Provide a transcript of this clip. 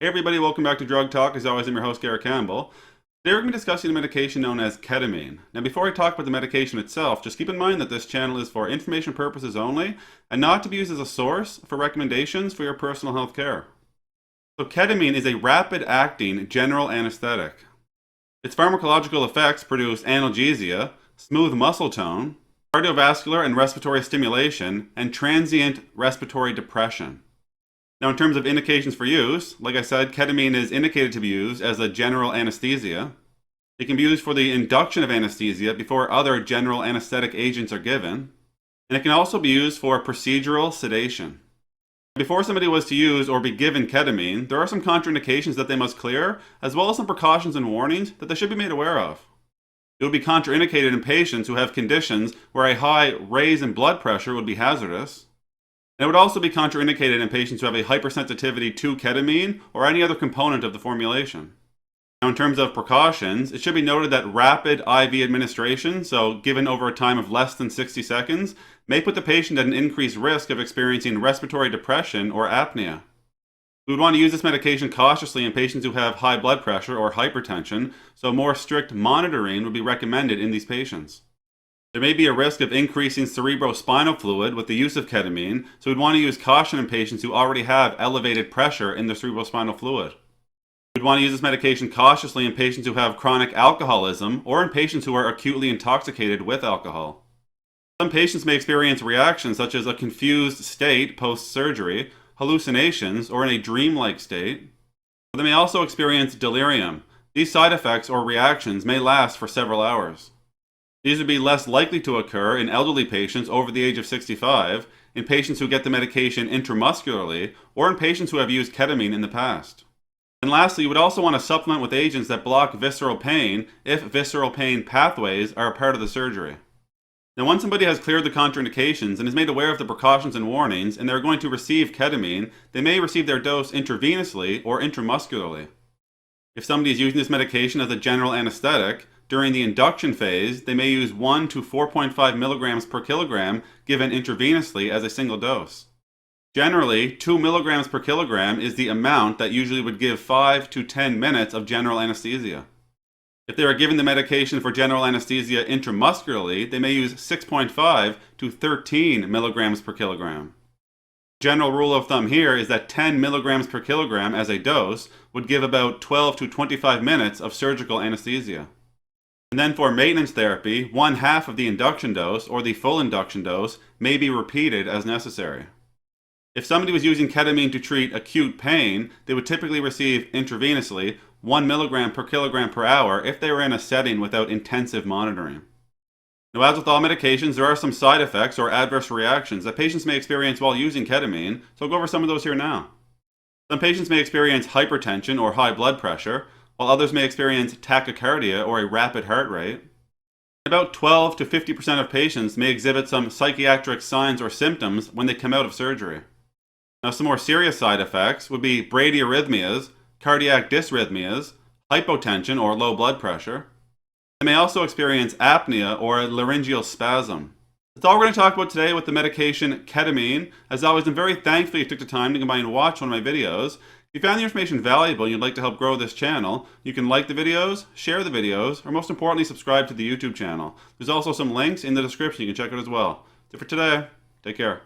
Hey everybody, welcome back to Drug Talk. As always, I'm your host, Garrett Campbell. Today we're going to be discussing a medication known as ketamine. Now before I talk about the medication itself, just keep in mind that this channel is for information purposes only and not to be used as a source for recommendations for your personal health care. So ketamine is a rapid-acting general anesthetic. Its pharmacological effects produce analgesia, smooth muscle tone, cardiovascular and respiratory stimulation, and transient respiratory depression. Now, in terms of indications for use, like I said, ketamine is indicated to be used as a general anesthesia. It can be used for the induction of anesthesia before other general anesthetic agents are given. And it can also be used for procedural sedation. Before somebody was to use or be given ketamine, there are some contraindications that they must clear, as well as some precautions and warnings that they should be made aware of. It would be contraindicated in patients who have conditions where a high raise in blood pressure would be hazardous. And it would also be contraindicated in patients who have a hypersensitivity to ketamine or any other component of the formulation. Now, in terms of precautions, it should be noted that rapid IV administration, so given over a time of less than 60 seconds, may put the patient at an increased risk of experiencing respiratory depression or apnea. We would want to use this medication cautiously in patients who have high blood pressure or hypertension, so more strict monitoring would be recommended in these patients. There may be a risk of increasing cerebrospinal fluid with the use of ketamine, so we'd want to use caution in patients who already have elevated pressure in their cerebrospinal fluid. We'd want to use this medication cautiously in patients who have chronic alcoholism or in patients who are acutely intoxicated with alcohol. Some patients may experience reactions such as a confused state post-surgery, hallucinations, or in a dreamlike state. They may also experience delirium. These side effects or reactions may last for several hours. These would be less likely to occur in elderly patients over the age of 65, in patients who get the medication intramuscularly, or in patients who have used ketamine in the past. And lastly, you would also want to supplement with agents that block visceral pain if visceral pain pathways are a part of the surgery. Now, once somebody has cleared the contraindications and is made aware of the precautions and warnings, and they're going to receive ketamine, they may receive their dose intravenously or intramuscularly. If somebody is using this medication as a general anesthetic, during the induction phase, they may use 1 to 4.5 milligrams per kilogram given intravenously as a single dose. Generally, 2 milligrams per kilogram is the amount that usually would give 5 to 10 minutes of general anesthesia. If they are given the medication for general anesthesia intramuscularly, they may use 6.5 to 13 milligrams per kilogram. General rule of thumb here is that 10 milligrams per kilogram as a dose would give about 12 to 25 minutes of surgical anesthesia. And then for maintenance therapy, 1/2 of the induction dose or the full induction dose may be repeated as necessary. If somebody was using ketamine to treat acute pain, they would typically receive intravenously 1 milligram per kilogram per hour if they were in a setting without intensive monitoring. Now, as with all medications, there are some side effects or adverse reactions that patients may experience while using ketamine, so I'll go over some of those here now. Some patients may experience hypertension or high blood pressure, while others may experience tachycardia or a rapid heart rate. About 12 to 50% of patients may exhibit some psychiatric signs or symptoms when they come out of surgery. Now, some more serious side effects would be bradyarrhythmias, cardiac dysrhythmias, hypotension or low blood pressure. They may also experience apnea or a laryngeal spasm. That's all we're going to talk about today with the medication ketamine. As always, I'm very thankful you took the time to come by and watch one of my videos. If you found the information valuable and you'd like to help grow this channel, you can like the videos, share the videos, or most importantly, subscribe to the YouTube channel. There's also some links in the description you can check out as well. That's it for today. Take care.